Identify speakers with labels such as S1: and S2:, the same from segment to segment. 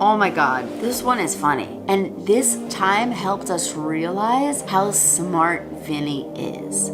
S1: Oh my God, this one is funny. And this time helped us realize how smart Vinny is.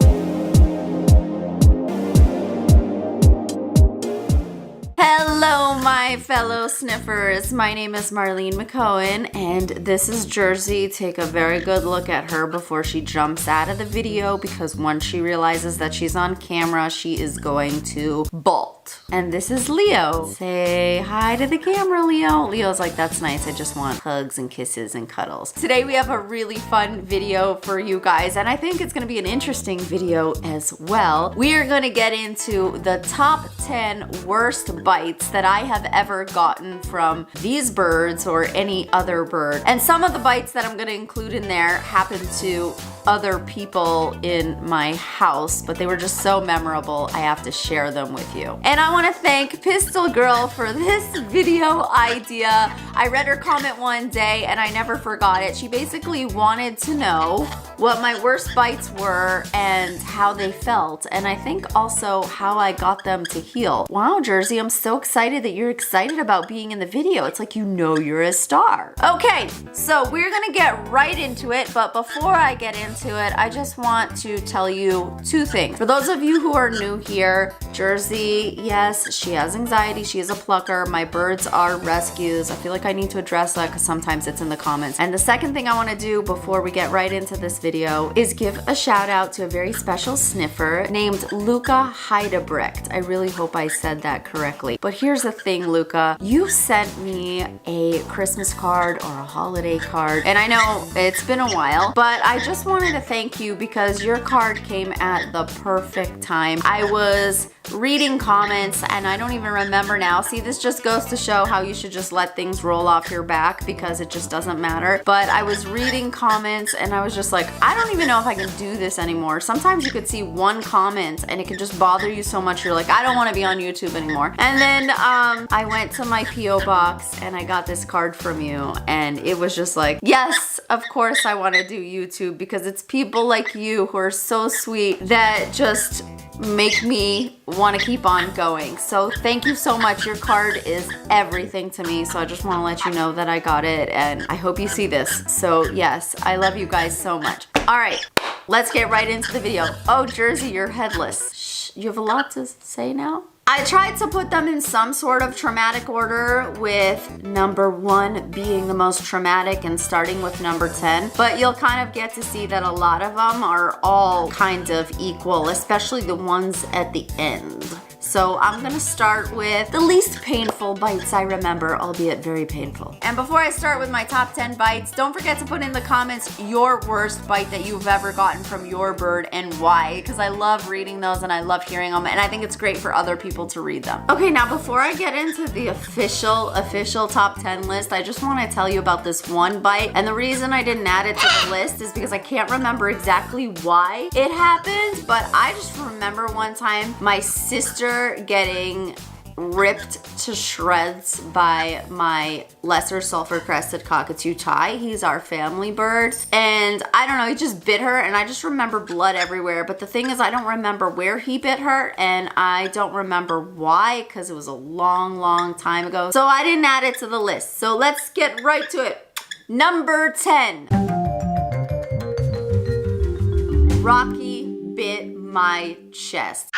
S1: Hello, my fellow sniffers. My name is Marlene McCohen, and this is Jersey. Take a very good look at her before she jumps out of the video, because once she realizes that she's on camera, she is going to bolt. And this is Leo. Say hi to the camera, Leo. Leo's like, that's nice. I just want hugs and kisses and cuddles. Today we have a really fun video for you guys, and I think it's gonna be an interesting video as well. We are gonna get into the top 10 worst bites that I have ever gotten from these birds or any other bird. And some of the bites that I'm gonna include in there happen to other people in my house, but they were just so memorable, I have to share them with you. And I wanna thank Pistol Girl for this video idea. I read her comment one day and I never forgot it. She basically wanted to know what my worst bites were and how they felt, and I think also how I got them to heal. Wow, Jersey, I'm so excited that you're excited about being in the video. It's like you know you're a star. Okay, so we're gonna get right into it, but before I get into it, I just want to tell you two things. For those of you who are new here, Jersey, yes, she has anxiety. She is a plucker. My birds are rescues. I feel like I need to address that because sometimes it's in the comments. And the second thing I want to do before we get right into this video is give a shout out to a very special sniffer named Luca Heidebrecht. I really hope I said that correctly. But here's the thing, Luca, you sent me a Christmas card or a holiday card, and I know it's been a while, but I just wanted to thank you because your card came at the perfect time. I was reading comments and I don't even remember now. See, this just goes to show how you should just let things roll off your back because it just doesn't matter. But I was reading comments and I was just like, I don't even know if I can do this anymore. Sometimes you could see one comment and it can just bother you so much. You're like, I don't want to be on YouTube anymore. And then I went to my P.O. box and I got this card from you, and it was just like, yes, of course I want to do YouTube because it's people like you who are so sweet that just make me want to keep on going. So thank you so much. Your card is everything to me. So I just want to let you know that I got it and I hope you see this. So yes, I love you guys so much. All right, let's get right into the video. Oh, Jersey, you're headless. Shh, you have a lot to say now? I tried to put them in some sort of traumatic order, with number 1 being the most traumatic and starting with number 10, but you'll kind of get to see that a lot of them are all kind of equal, especially the ones at the end. So I'm gonna start with the least painful bites I remember, albeit very painful. And before I start with my top 10 bites, don't forget to put in the comments your worst bite that you've ever gotten from your bird and why, because I love reading those and I love hearing them, and I think it's great for other people to read them. Okay, now before I get into the official top 10 list, I just want to tell you about this one bite. And the reason I didn't add it to the list is because I can't remember exactly why it happened, but I just remember one time my sister getting ripped to shreds by my lesser sulfur crested cockatoo Ty. He's our family bird, and I don't know, he just bit her and I just remember blood everywhere. But the thing is, I don't remember where he bit her and I don't remember why, because it was a long time ago, so I didn't add it to the list. So let's get right to it. Number 10. Rocky bit my chest.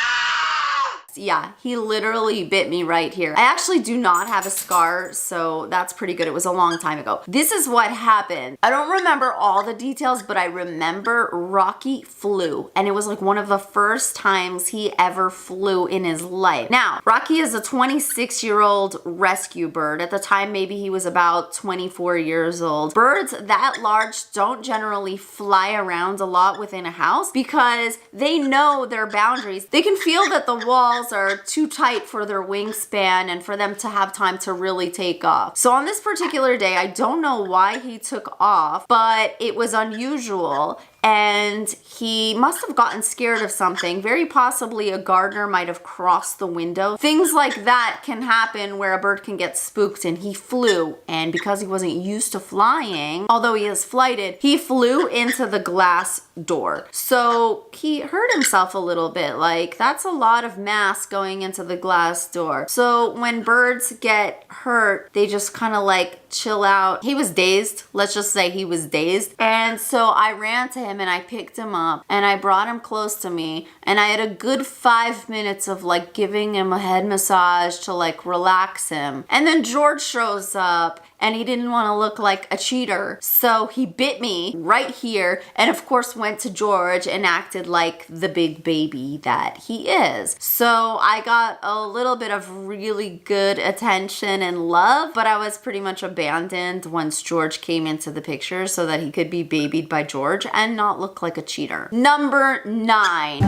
S1: Yeah, he literally bit me right here. I actually do not have a scar, so that's pretty good. It was a long time ago. This is what happened. I don't remember all the details, but I remember Rocky flew, and it was like one of the first times he ever flew in his life. Now, Rocky is a 26-year-old rescue bird. At the time, maybe he was about 24 years old. Birds that large don't generally fly around a lot within a house because they know their boundaries. They can feel that the walls are too tight for their wingspan and for them to have time to really take off. So on this particular day, I don't know why he took off, but it was unusual. And he must have gotten scared of something. Very possibly a gardener might have crossed the window. Things like that can happen where a bird can get spooked, and he flew. And because he wasn't used to flying, although he is flighted, he flew into the glass door. So he hurt himself a little bit. Like, that's a lot of mass going into the glass door. So when birds get hurt, they just kind of like chill out. He was dazed. Let's just say he was dazed. And so I ran to him and I picked him up and I brought him close to me. And I had a good 5 minutes of like giving him a head massage to like relax him. And then George shows up and he didn't want to look like a cheater. So he bit me right here and of course went to George and acted like the big baby that he is. So I got a little bit of really good attention and love, but I was pretty much abandoned once George came into the picture so that he could be babied by George and not look like a cheater. Number 9.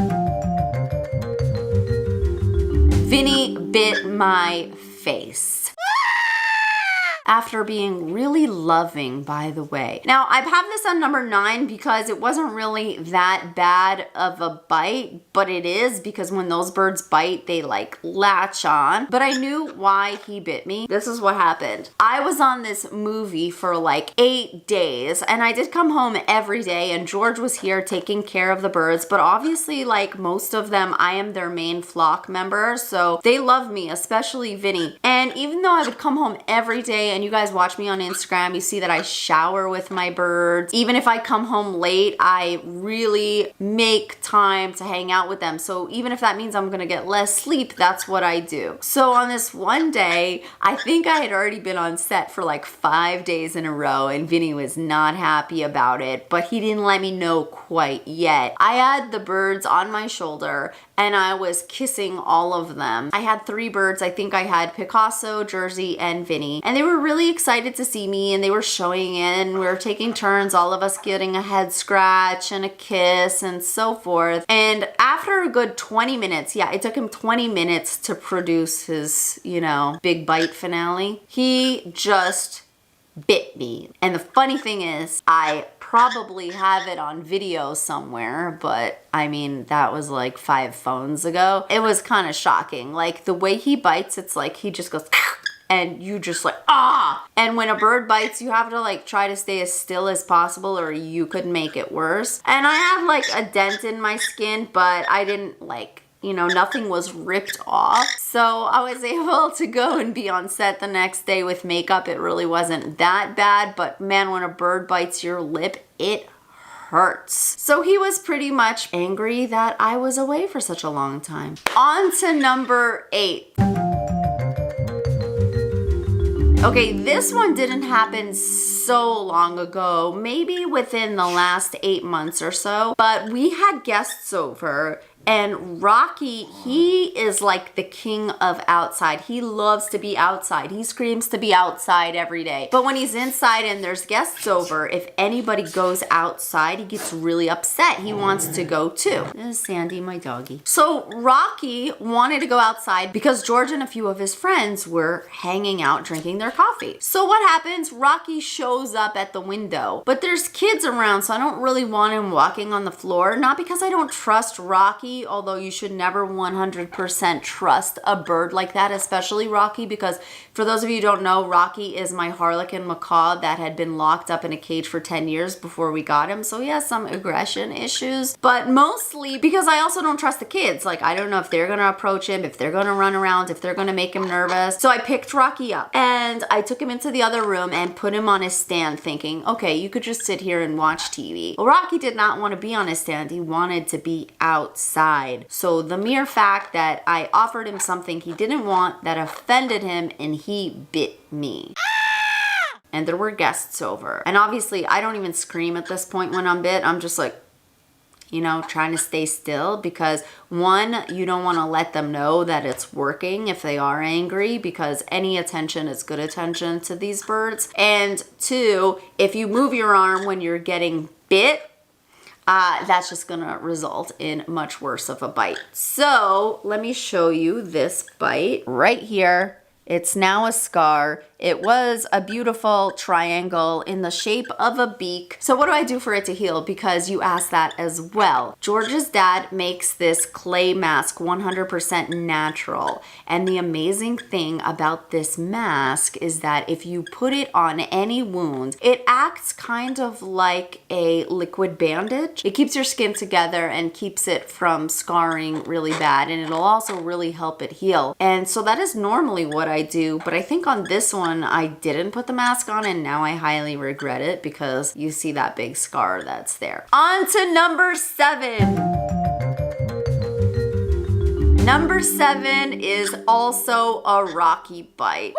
S1: Vinny bit my face. After being really loving, by the way. Now, I have this on number 9 because it wasn't really that bad of a bite, but it is because when those birds bite, they like latch on. But I knew why he bit me. This is what happened. I was on this movie for like 8 days and I did come home every day and George was here taking care of the birds, but obviously like most of them, I am their main flock member, so they love me, especially Vinny. And even though I would come home every day, and you guys watch me on Instagram, you see that I shower with my birds. Even if I come home late, I really make time to hang out with them. So even if that means I'm gonna get less sleep, that's what I do. So on this one day, I think I had already been on set for like 5 days in a row and Vinny was not happy about it, but he didn't let me know quite yet. I had the birds on my shoulder and I was kissing all of them. I had 3 birds. I think I had Picasso, Jersey, and Vinny. And they were really excited to see me and they were showing in. We were taking turns, all of us getting a head scratch and a kiss and so forth. And after a good 20 minutes, yeah, it took him 20 minutes to produce his, you know, big bite finale. He just bit me. And the funny thing is, I probably have it on video somewhere, but I mean, that was like 5 phones ago. It was kind of shocking. Like the way he bites, it's like he just goes and you just like, ah! And when a bird bites, you have to like try to stay as still as possible or you could make it worse. And I have like a dent in my skin, but I didn't like, you know, nothing was ripped off. So I was able to go and be on set the next day with makeup. It really wasn't that bad, but man, when a bird bites your lip, it hurts. So he was pretty much angry that I was away for such a long time. On to number 8. Okay, this one didn't happen so long ago, maybe within the last 8 months or so, but we had guests over. And Rocky, he is like the king of outside. He loves to be outside. He screams to be outside every day. But when he's inside and there's guests over, if anybody goes outside, he gets really upset. He wants to go too. This is Sandy, my doggy. So Rocky wanted to go outside because George and a few of his friends were hanging out drinking their coffee. So what happens? Rocky shows up at the window, but there's kids around, so I don't really want him walking on the floor. Not because I don't trust Rocky, although you should never 100% trust a bird like that, especially Rocky, because for those of you who don't know, Rocky is my Harlequin macaw that had been locked up in a cage for 10 years before we got him. So he has some aggression issues, but mostly because I also don't trust the kids. Like, I don't know if they're gonna approach him, if they're gonna run around, if they're gonna make him nervous. So I picked Rocky up and I took him into the other room and put him on his stand thinking, okay, you could just sit here and watch TV. Well, Rocky did not want to be on his stand. He wanted to be outside. So the mere fact that I offered him something he didn't want, that offended him, and he bit me. And there were guests over. And obviously I don't even scream at this point when I'm bit. I'm just like, you know, trying to stay still because 1, you don't want to let them know that it's working if they are angry, because any attention is good attention to these birds. And 2, if you move your arm when you're getting bit, that's just gonna result in much worse of a bite. So let me show you this bite right here. It's now a scar. It was a beautiful triangle in the shape of a beak. So what do I do for it to heal? Because you asked that as well. George's dad makes this clay mask 100% natural. And the amazing thing about this mask is that if you put it on any wound, it acts kind of like a liquid bandage. It keeps your skin together and keeps it from scarring really bad. And it'll also really help it heal. And so that is normally what I do. But I think on this one, one I didn't put the mask on, and now I highly regret it because you see that big scar that's there. On to number 7. Number 7 is also a Rocky bite.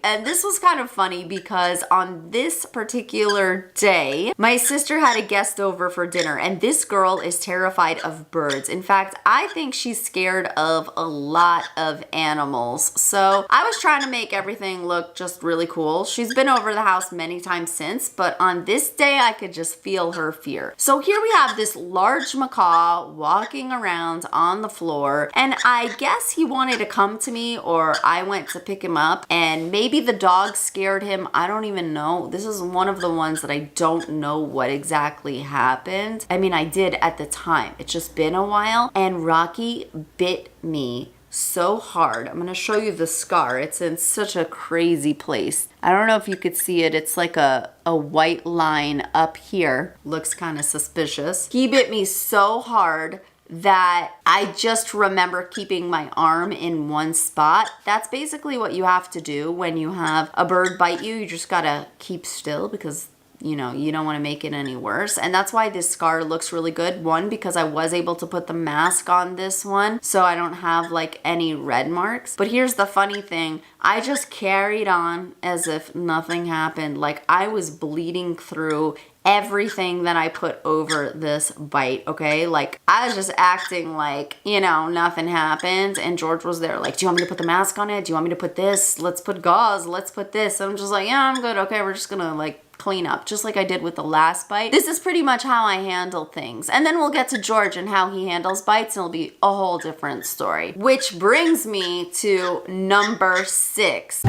S1: And this was kind of funny because on this particular day, my sister had a guest over for dinner, and this girl is terrified of birds. In fact, I think she's scared of a lot of animals. So I was trying to make everything look just really cool. She's been over the house many times since, but on this day, I could just feel her fear. So here we have this large macaw walking around on the floor, and I guess he wanted to come to me, or I went to pick him up, and maybe the dog scared him. I don't even know. This is one of the ones that I don't know what exactly happened. I mean, I did at the time. It's just been a while, and Rocky bit me so hard. I'm gonna show you the scar. It's in such a crazy place. I don't know if you could see it. It's like a white line up here. Looks kind of suspicious. He bit me so hard that I just remember keeping my arm in one spot. That's basically what you have to do when you have a bird bite you. You just gotta keep still because you know, you don't want to make it any worse. And that's why this scar looks really good. One, because I was able to put the mask on this one, so I don't have like any red marks. But here's the funny thing. I just carried on as if nothing happened. Like I was bleeding through everything that I put over this bite, okay? Like I was just acting like, you know, nothing happened. And George was there like, do you want me to put the mask on it? Do you want me to put this? Let's put gauze. Let's put this. I'm just like, yeah, I'm good. Okay, we're just gonna like clean up just like I did with the last bite. This is pretty much how I handle things. And then we'll get to George and how he handles bites, and it'll be a whole different story. Which brings me to number 6.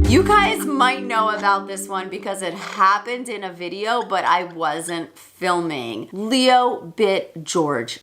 S1: You guys might know about this one because it happened in a video, but I wasn't filming. Leo bit George.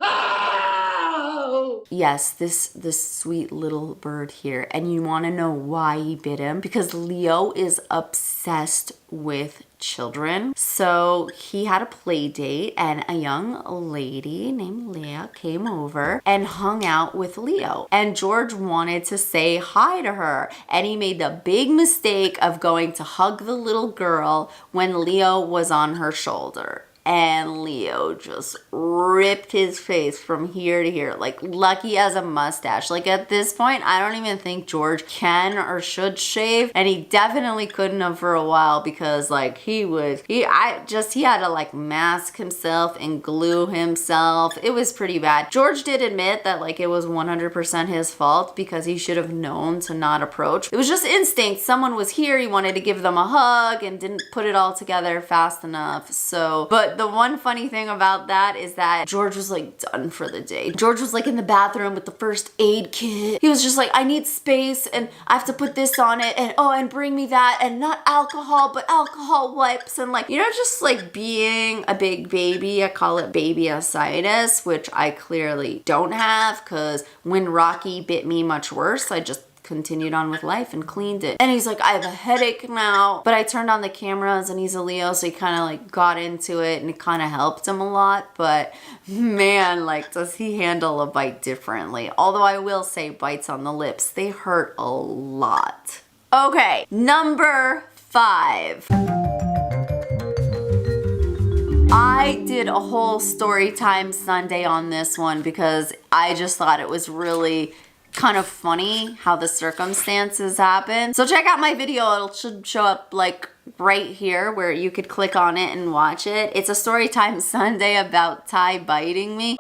S1: Yes, this sweet little bird here. And you want to know why he bit him? Because Leo is obsessed with children. So he had a play date, and a young lady named Leah came over and hung out with Leo. And George wanted to say hi to her, and he made the big mistake of going to hug the little girl when Leo was on her shoulder. And Leo just ripped his face from here to here, like Lucky as a mustache. Like at this point, I don't even think George can or should shave, and he definitely couldn't have for a while because like he had to like mask himself and glue himself. It was pretty bad. George did admit that like it was 100% his fault because he should have known to not approach. It was just instinct. Someone was here, he wanted to give them a hug and didn't put it all together fast enough. So, but the one funny thing about that is that George was like done for the day. George was like in the bathroom with the first aid kit. He was just like, I need space and I have to put this on it, and oh, and bring me that, and not alcohol, but alcohol wipes, and like, you know, just like being a big baby. I call it babyitis, which I clearly don't have because when Rocky bit me much worse, I just continued on with life and cleaned it. And he's like, I have a headache now, but I turned on the cameras and he's a Leo, so he kind of like got into it and it kind of helped him a lot. But man, like, does he handle a bite differently? Although I will say bites on the lips, they hurt a lot. Okay, number 5. I did a whole story time Sunday on this one because I just thought it was really kind of funny how the circumstances happen. So check out my video. It should show up like right here where you could click on it and watch it. It's a story time Sunday about Ty biting me.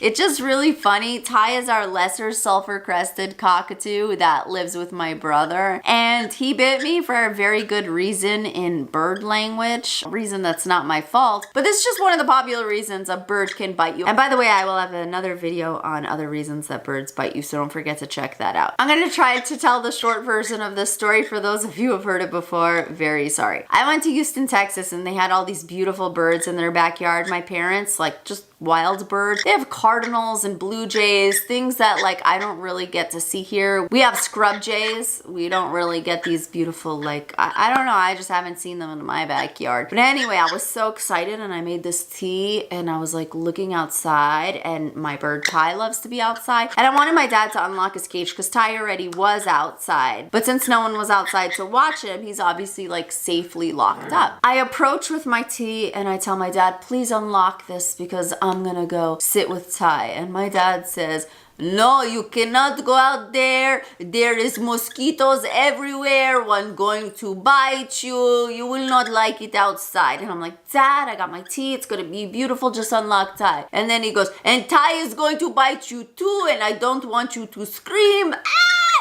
S1: It's just really funny. Ty is our lesser sulfur-crested cockatoo that lives with my brother, and he bit me for a very good reason in bird language. A reason that's not my fault, but this is just one of the popular reasons a bird can bite you. And by the way, I will have another video on other reasons that birds bite you, so don't forget to check that out. I'm gonna try to tell the short version of this story for those of you who have heard it before. Very sorry. I went to Houston, Texas, and they had all these beautiful birds in their backyard. My parents like just wild birds. They have cardinals and blue jays, things that like I don't really get to see here. We have scrub jays. We don't really get these beautiful, like, I don't know, I just haven't seen them in my backyard. But anyway, I was so excited and I made this tea and I was like looking outside, and my bird Ty loves to be outside. And I wanted my dad to unlock his cage because Ty already was outside. But since no one was outside to watch him, he's obviously like safely locked up. I approach with my tea and I tell my dad, please unlock this because I'm gonna go sit with Ty. And my dad says, no, you cannot go out there. There is mosquitoes everywhere. One going to bite you. You will not like it outside. And I'm like, Dad, I got my tea. It's going to be beautiful. Just unlock Ty. And then he goes, and Ty is going to bite you too. And I don't want you to scream.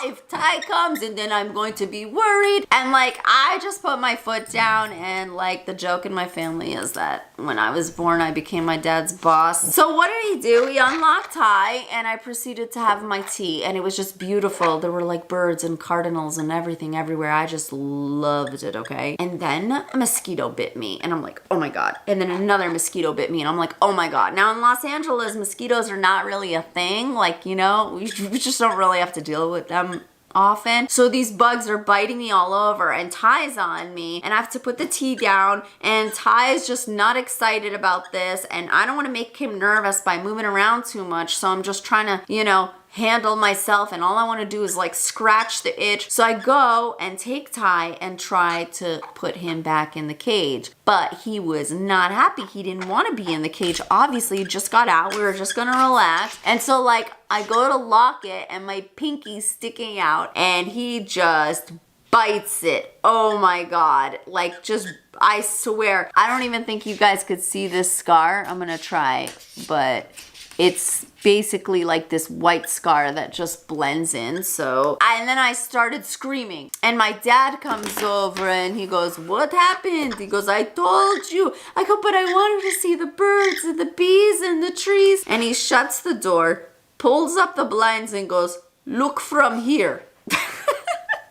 S1: If Ty comes, and then I'm going to be worried. And like, I just put my foot down, and like the joke in my family is that when I was born, I became my dad's boss. So what did he do? He unlocked Ty, and I proceeded to have my tea, and it was just beautiful. There were like birds and cardinals and everything everywhere. I just loved it, okay? And then a mosquito bit me, and I'm like, oh my God. And then another mosquito bit me, and I'm like, oh my God. Now in Los Angeles, mosquitoes are not really a thing. Like, you know, we just don't really have to deal with them often. So these bugs are biting me all over, and Ty's on me, and I have to put the tea down, and Ty is just not excited about this, and I don't want to make him nervous by moving around too much. So I'm just trying to, you know, handle myself, and all I want to do is like scratch the itch. So I go and take Ty and try to put him back in the cage, but he was not happy. He didn't want to be in the cage. Obviously, he just got out. We were just gonna relax. And so like I go to lock it, and my pinky's sticking out, and he just bites it. Oh my God. Like, just, I swear, I don't even think you guys could see this scar. I'm gonna try, but it's basically like this white scar that just blends in. So, and then I started screaming, and my dad comes over and he goes, what happened? He goes, I told you. I go, but I wanted to see the birds and the bees and the trees. And he shuts the door, pulls up the blinds, and goes, look from here.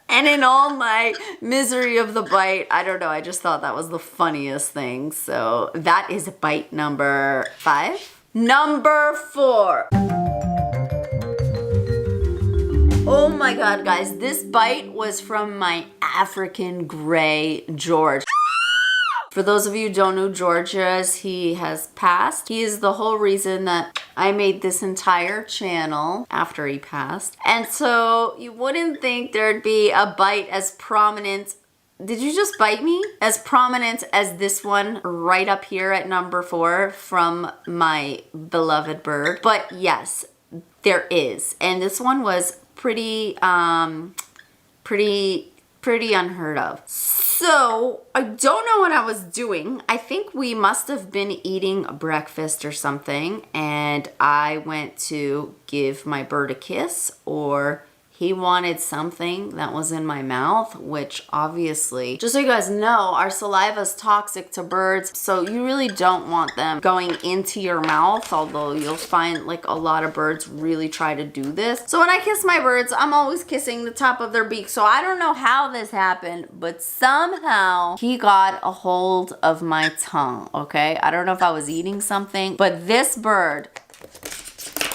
S1: And in all my misery of the bite, I don't know, I just thought that was the funniest thing. So that is bite number 5. Number 4. Oh my God, guys, this bite was from my African gray George. For those of you who don't know George is, he has passed. He is the whole reason that I made this entire channel after he passed. And so you wouldn't think there'd be a bite as prominent. Did you just bite me? As prominent as this one right up here at number 4 from my beloved bird. But yes, there is. And this one was pretty unheard of. So I don't know what I was doing. I think we must have been eating breakfast or something, and I went to give my bird a kiss, or he wanted something that was in my mouth, which obviously, just so you guys know, our saliva is toxic to birds, so you really don't want them going into your mouth, although you'll find like a lot of birds really try to do this. So when I kiss my birds, I'm always kissing the top of their beak. So I don't know how this happened, but somehow he got a hold of my tongue, okay? I don't know if I was eating something, but this bird,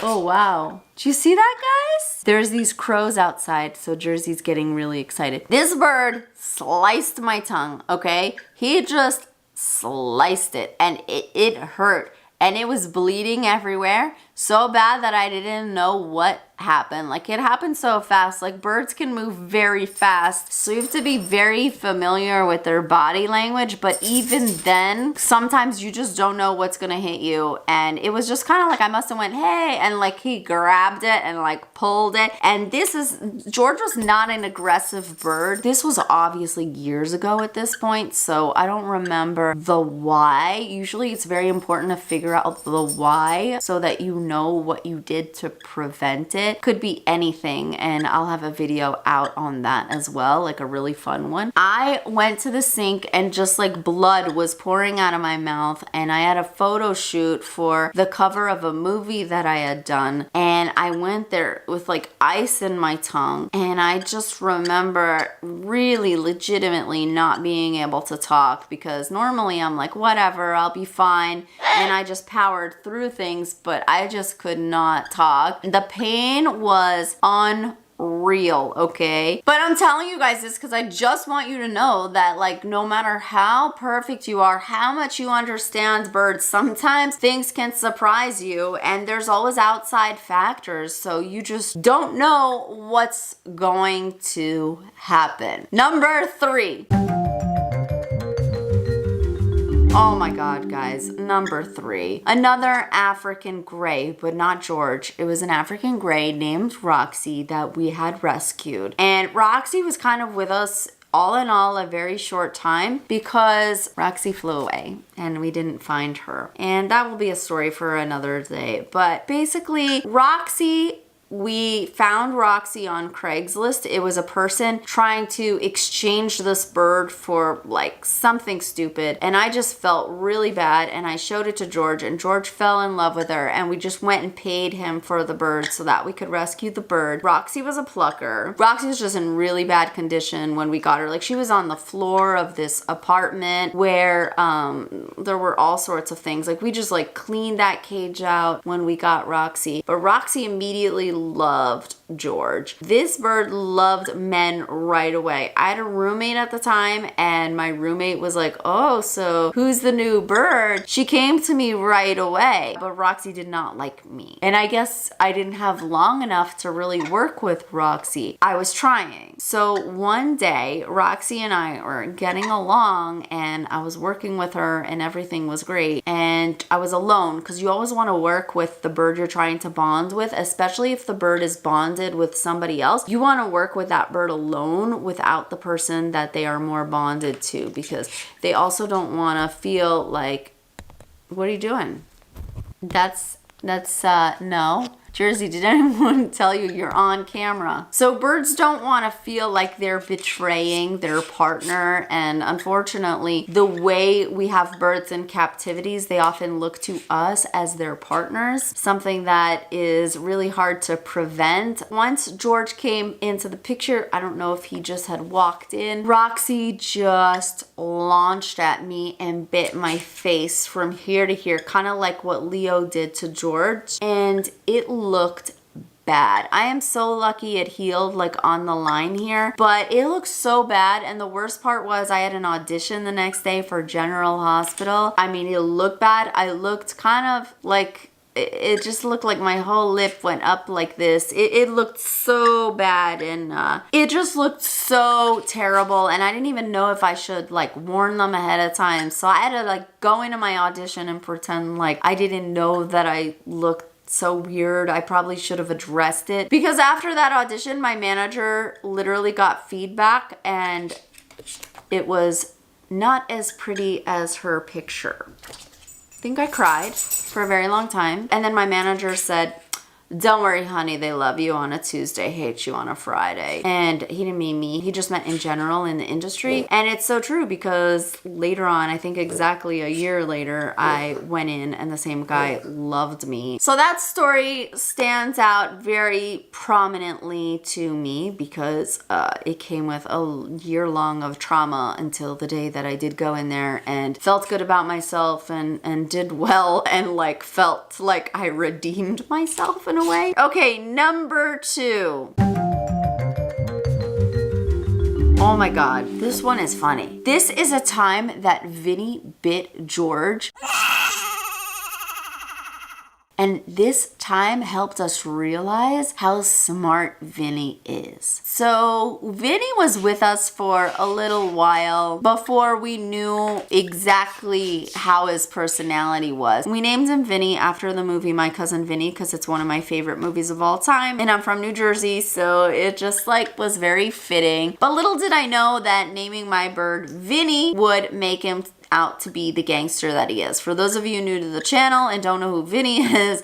S1: oh wow. Do you see that, guys? There's these crows outside, so Jersey's getting really excited. This bird sliced my tongue, okay? He just sliced it, and it hurt. And it was bleeding everywhere so bad that I didn't know what happened. Like, it happened so fast. Like, birds can move very fast, so you have to be very familiar with their body language. But even then, sometimes you just don't know what's gonna hit you. And it was just kind of like I must have went, hey, and like he grabbed it and like pulled it. And George was not an aggressive bird. This was obviously years ago at this point, so I don't remember the why. Usually it's very important to figure out the why so that you know what you did to prevent it. Could be anything, and I'll have a video out on that as well, like a really fun one. I went to the sink and just like blood was pouring out of my mouth, and I had a photo shoot for the cover of a movie that I had done, and and I went there with like ice in my tongue, and I just remember really legitimately not being able to talk, because normally I'm like, whatever, I'll be fine, and I just powered through things, but I just could not talk. The pain was unreal, okay? But I'm telling you guys this because I just want you to know that, like, no matter how perfect you are, how much you understand birds, sometimes things can surprise you, and there's always outside factors, so you just don't know what's going to happen. Number 3. Oh my God, guys. Number 3. Another African gray, but not George. It was an African gray named Roxy that we had rescued. And Roxy was kind of with us all in all a very short time, because Roxy flew away and we didn't find her. And that will be a story for another day. But basically, we found Roxy on Craigslist. It was a person trying to exchange this bird for like something stupid. And I just felt really bad, and I showed it to George, and George fell in love with her, and we just went and paid him for the bird so that we could rescue the bird. Roxy was a plucker. Roxy was just in really bad condition when we got her. Like, she was on the floor of this apartment where there were all sorts of things. Like, we just like cleaned that cage out when we got Roxy. But Roxy immediately loved George. This bird loved men right away. I had a roommate at the time, and my roommate was like, oh, so who's the new bird? She came to me right away. But Roxy did not like me. And I guess I didn't have long enough to really work with Roxy. I was trying. So one day, Roxy and I were getting along, and I was working with her, and everything was great. And I was alone, because you always want to work with the bird you're trying to bond with, especially if the bird is bonded with somebody else. You want to work with that bird alone without the person that they are more bonded to, because they also don't want to feel like, what are you doing? That's no. Jersey, did anyone tell you you're on camera? So birds don't want to feel like they're betraying their partner, and unfortunately, the way we have birds in captivities, they often look to us as their partners, something that is really hard to prevent. Once George came into the picture, I don't know if he just had walked in, Roxy just launched at me and bit my face from here to here, kind of like what Leo did to George, and it looked bad. I am so lucky it healed like on the line here, but it looked so bad. And the worst part was I had an audition the next day for General Hospital. I mean, it looked bad. I looked kind of like, it just looked like my whole lip went up like this. It looked so bad, and it just looked so terrible, and I didn't even know if I should like warn them ahead of time. So I had to like go into my audition and pretend like I didn't know that I looked so weird. I probably should have addressed it, because after that audition, my manager literally got feedback, and it was not as pretty as her picture. I think I cried for a very long time. And then my manager said, don't worry, honey, they love you on a Tuesday, hate you on a Friday. And he didn't mean me. He just meant in general in the industry. And it's so true, because later on, I think exactly a year later, I went in and the same guy loved me. So that story stands out very prominently to me, because it came with a year long of trauma until the day that I did go in there and felt good about myself and did well, and like felt like I redeemed myself in a way. Okay, number 2. Oh my God, this one is funny. This is a time that Vinny bit George. And this time helped us realize how smart Vinny is. So Vinny was with us for a little while before we knew exactly how his personality was. We named him Vinny after the movie My Cousin Vinny, because it's one of my favorite movies of all time. And I'm from New Jersey, so it just like was very fitting. But little did I know that naming my bird Vinny would make him out to be the gangster that he is. For those of you new to the channel and don't know who Vinny is,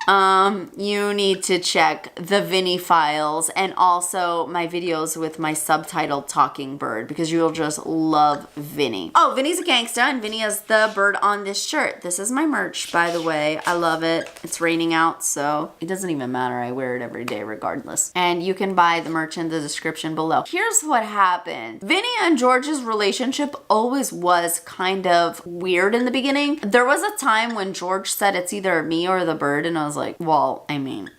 S1: You need to check the Vinny files and also my videos with my subtitled talking bird because you'll just love Vinny. Oh, Vinny's a gangsta and Vinny has the bird on this shirt. This is my merch, by the way. I love it. It's raining out, so it doesn't even matter. I wear it every day regardless. And you can buy the merch in the description below. Here's what happened. Vinny and George's relationship always was kind of weird in the beginning. There was a time when George said it's either me or the bird, and I was like, well, I mean,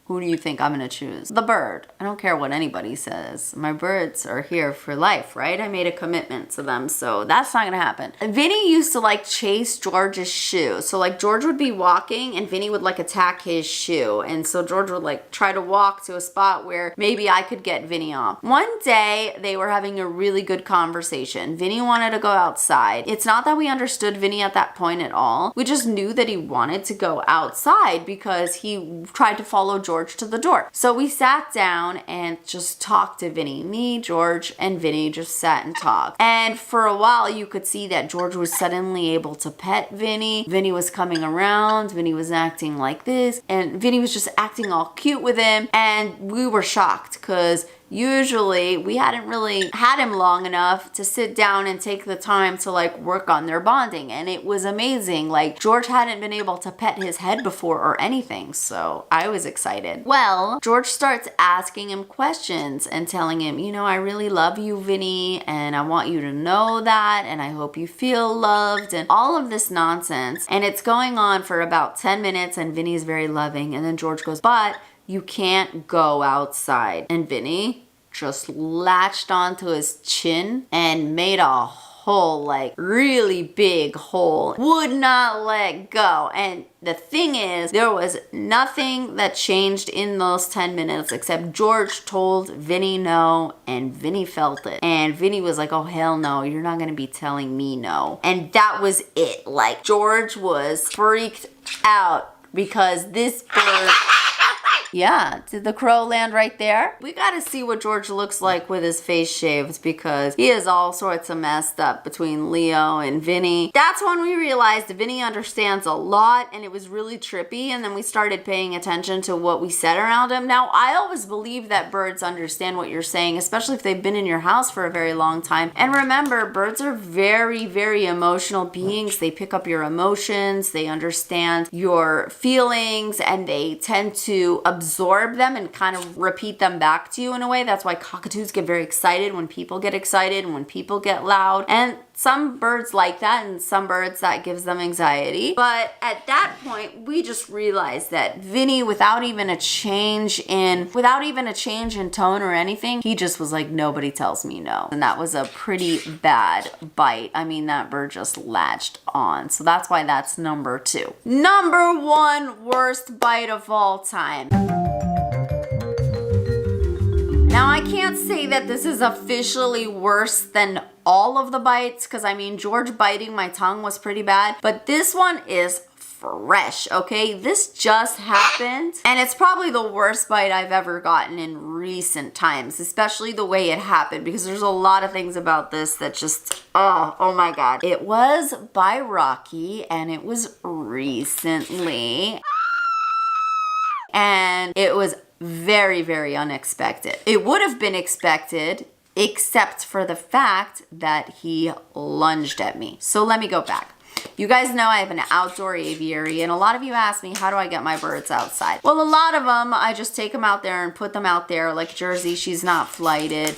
S1: who do you think I'm gonna choose? The bird. I don't care what anybody says. My birds are here for life, right? I made a commitment to them, so that's not gonna happen. Vinny used to like chase George's shoe. So like George would be walking and Vinny would like attack his shoe. And so George would like try to walk to a spot where maybe I could get Vinny off. One day they were having a really good conversation. Vinny wanted to go outside. It's not that we understood Vinny at that point at all. We just knew that he wanted to go outside because he tried to follow George to the door. So we sat down and just talked to Vinny. Me, George, and Vinny just sat and talked. And for a while, you could see that George was suddenly able to pet Vinny. Vinny was coming around. Vinny was acting like this. And Vinny was just acting all cute with him. And we were shocked because usually we hadn't really had him long enough to sit down and take the time to like work on their bonding, and it was amazing. Like George hadn't been able to pet his head before or anything, so I was excited. Well, George starts asking him questions and telling him, you know, I really love you, Vinny, and I want you to know that, and I hope you feel loved, and all of this nonsense. And it's going on for about 10 minutes and Vinny's very loving, and then George goes, but you can't go outside. And Vinny just latched onto his chin and made a hole, like really big hole. Would not let go. And the thing is, there was nothing that changed in those 10 minutes except George told Vinny no, and Vinny felt it. And Vinny was like, oh hell no, you're not gonna be telling me no. And that was it. Like George was freaked out because this bird... Yeah, did the crow land right there? We gotta see what George looks like with his face shaved because he is all sorts of messed up between Leo and Vinny. That's when we realized Vinny understands a lot and it was really trippy, and then we started paying attention to what we said around him. Now, I always believe that birds understand what you're saying, especially if they've been in your house for a very long time. And remember, birds are very, very emotional beings. They pick up your emotions, they understand your feelings, and they tend to absorb them and kind of repeat them back to you in a way. That's why cockatoos get very excited when people get excited and when people get loud. And some birds like that, and some birds that gives them anxiety. But at that point, we just realized that Vinny, without even a change in tone or anything, he just was like, nobody tells me no. And that was a pretty bad bite. I mean, that bird just latched on. So that's why that's number 2. Number 1 worst bite of all time. Now, I can't say that this is officially worse than all of the bites, because I mean, George biting my tongue was pretty bad, but this one is fresh, okay? This just happened, and it's probably the worst bite I've ever gotten in recent times, especially the way it happened, because there's a lot of things about this that just, oh my God. It was by Rocky, and it was recently, and it was very, very unexpected. It would have been expected except for the fact that he lunged at me. So let me go back. You guys know I have an outdoor aviary, and a lot of you ask me, how do I get my birds outside? Well, a lot of them, I just take them out there and put them out there. Like Jersey, she's not flighted.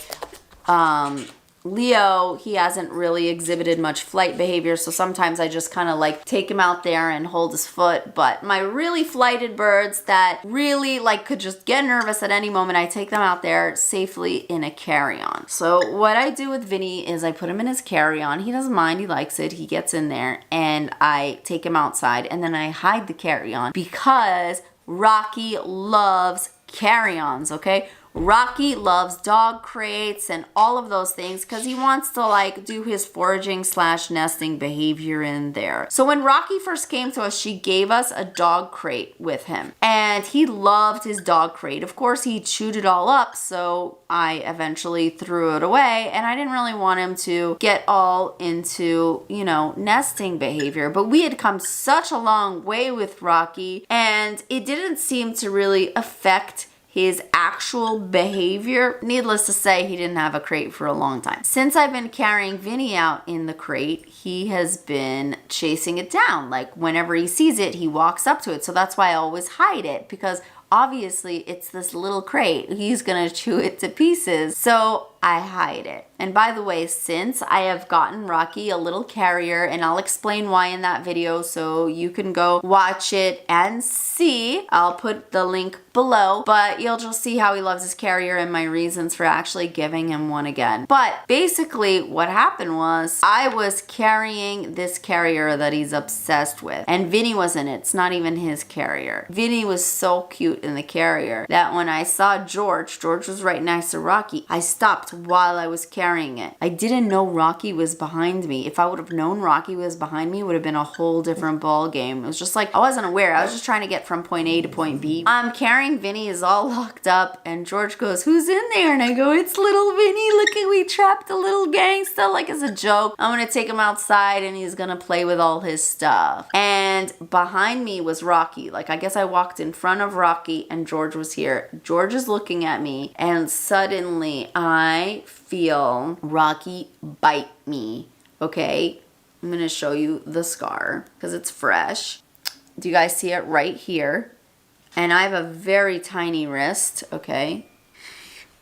S1: Leo, he hasn't really exhibited much flight behavior, so sometimes I just kind of like take him out there and hold his foot. But my really flighted birds that really like could just get nervous at any moment, I take them out there safely in a carry-on. So what I do with Vinny is I put him in his carry-on. He doesn't mind, he likes it, he gets in there, and I take him outside, and then I hide the carry-on because Rocky loves carry-ons, okay? Rocky loves dog crates and all of those things because he wants to like do his foraging / nesting behavior in there. So when Rocky first came to us, she gave us a dog crate with him and he loved his dog crate. Of course, he chewed it all up, so I eventually threw it away, and I didn't really want him to get all into, you know, nesting behavior. But we had come such a long way with Rocky, and it didn't seem to really affect his actual behavior. Needless to say, he didn't have a crate for a long time. Since I've been carrying Vinny out in the crate, he has been chasing it down. Like whenever he sees it, he walks up to it. So that's why I always hide it, because obviously it's this little crate. He's gonna chew it to pieces. So I hide it. And by the way, since I have gotten Rocky a little carrier, and I'll explain why in that video, so you can go watch it and see. I'll put the link below, but you'll just see how he loves his carrier and my reasons for actually giving him one again. But basically what happened was I was carrying this carrier that he's obsessed with, and Vinny was in it. It's not even his carrier. Vinny was so cute in the carrier that when I saw George was right next to Rocky, I stopped while I was carrying it. I didn't know Rocky was behind me. If I would have known Rocky was behind me, it would have been a whole different ball game. It was just like, I wasn't aware. I was just trying to get from point A to point B. I'm carrying Vinny, is all locked up, and George goes, "Who's in there?" And I go, "It's little Vinny. Look at, we trapped a little gangsta," like as a joke. I'm gonna take him outside and he's gonna play with all his stuff. And behind me was Rocky. Like I guess I walked in front of Rocky and George was here. George is looking at me, and suddenly I feel Rocky bite me. Okay, I'm gonna show you the scar because it's fresh. Do you guys see it right here? And I have a very tiny wrist, okay?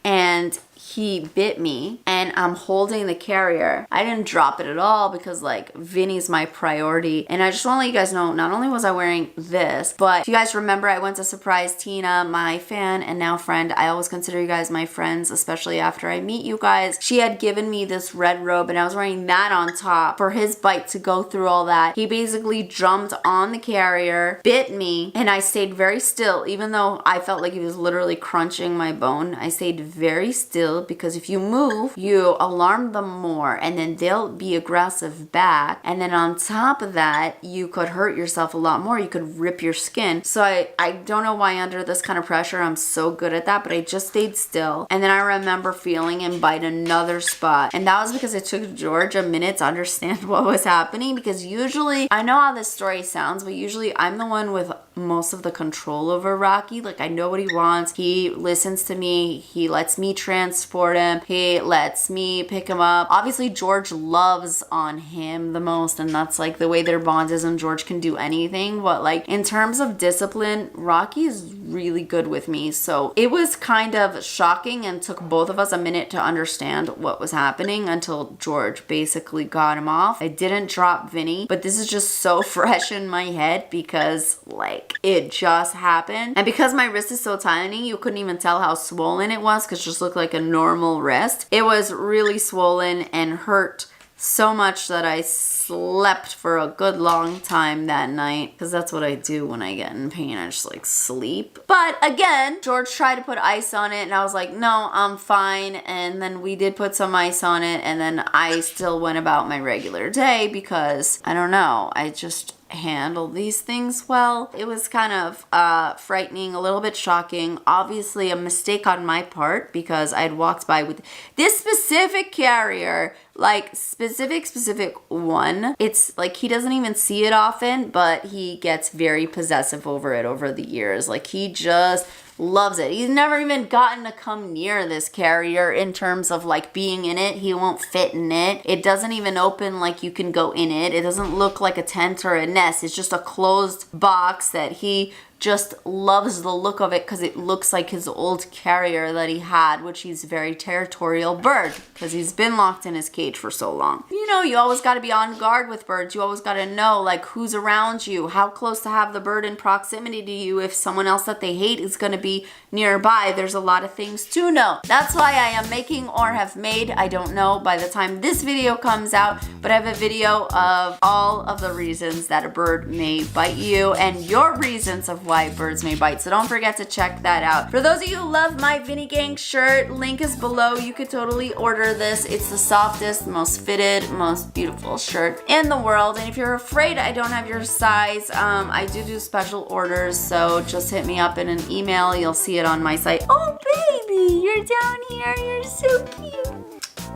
S1: And he bit me, and I'm holding the carrier. I didn't drop it at all because like Vinny's my priority. And I just want to let you guys know, not only was I wearing this, but if you guys remember, I went to surprise Tina, my fan and now friend. I always consider you guys my friends, especially after I meet you guys. She had given me this red robe and I was wearing that on top for his bite to go through all that. He basically jumped on the carrier, bit me, and I stayed very still. Even though I felt like he was literally crunching my bone, I stayed very still, because if you move, you alarm them more and then they'll be aggressive back. And then on top of that, you could hurt yourself a lot more. You could rip your skin. So I don't know why under this kind of pressure I'm so good at that, but I just stayed still. And then I remember feeling him bite another spot. And that was because it took George a minute to understand what was happening, because usually, I know how this story sounds, but usually I'm the one with most of the control over Rocky. Like I know what he wants. He listens to me. He lets me transport him. He lets me pick him up. Obviously George loves on him the most, and that's like the way their bond is, and George can do anything. But like in terms of discipline, Rocky is really good with me. So it was kind of shocking and took both of us a minute to understand what was happening until George basically got him off. I didn't drop Vinny, but this is just so fresh in my head because like it just happened. And because my wrist is so tiny, you couldn't even tell how swollen it was because it just looked like a normal wrist. It was really swollen and hurt so much that I slept for a good long time that night, because that's what I do when I get in pain. I just like sleep. But again, George tried to put ice on it and I was like, no, I'm fine. And then we did put some ice on it, and then I still went about my regular day because I don't know, I just handle these things well. It was kind of frightening, a little bit shocking. Obviously a mistake on my part because I'd walked by with this specific carrier, like specific one. It's like he doesn't even see it often, but he gets very possessive over it over the years. Like he just loves it. He's never even gotten to come near this carrier in terms of like being in it. He won't fit in it. It doesn't even open like you can go in it. It doesn't look like a tent or a nest. It's just a closed box that he just loves the look of it because it looks like his old carrier that he had, which he's a very territorial bird because he's been locked in his cage for so long. You know, you always got to be on guard with birds. You always got to know like who's around you, how close to have the bird in proximity to you. If someone else that they hate is going to be nearby, there's a lot of things to know. That's why I am making, or have made, I don't know by the time this video comes out, but I have a video of all of the reasons that a bird may bite you and your reasons of why birds may bite. So don't forget to check that out. For those of you who love my Vinny Gang shirt, link is below. You could totally order this. It's the softest, most fitted, most beautiful shirt in the world. And if you're afraid I don't have your size, I do special orders. So just hit me up in an email. You'll see it on my site. Oh, baby, you're down here. You're so cute.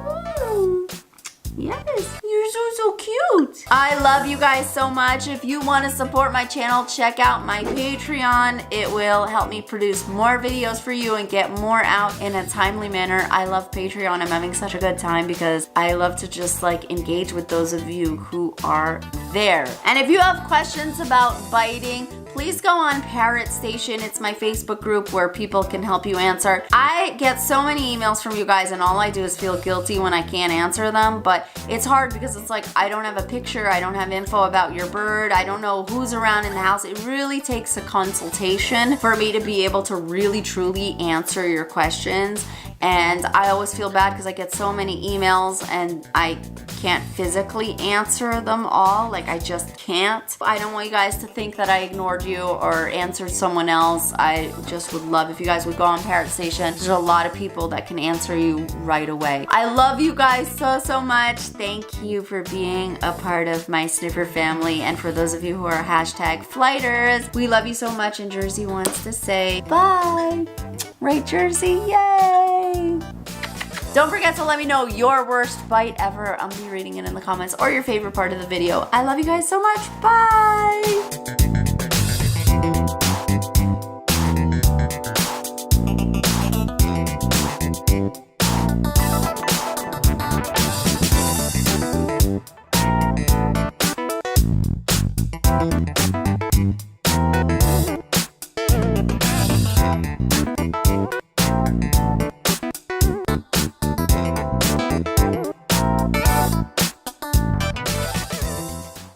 S1: Ooh. Yes, you're so cute. I love you guys so much. If you want to support my channel, check out my Patreon. It will help me produce more videos for you and get more out in a timely manner. I love Patreon. I'm having such a good time because I love to just like engage with those of you who are there. And if you have questions about biting, please go on Parrot Station. It's my Facebook group where people can help you answer. I get so many emails from you guys and all I do is feel guilty when I can't answer them, but it's hard because it's like I don't have a picture, I don't have info about your bird, I don't know who's around in the house. It really takes a consultation for me to be able to really truly answer your questions. And I always feel bad because I get so many emails and I can't physically answer them all. Like I just can't. I don't want you guys to think that I ignored you or answered someone else. I just would love if you guys would go on Parrot Station. There's a lot of people that can answer you right away. I love you guys so much. Thank you for being a part of my sniffer family. And for those of you who are hashtag flighters, we love you so much. And Jersey wants to say bye. Right, Jersey? Yay! Don't forget to let me know your worst bite ever. I'll be reading it in the comments or your favorite part of the video. I love you guys so much. Bye!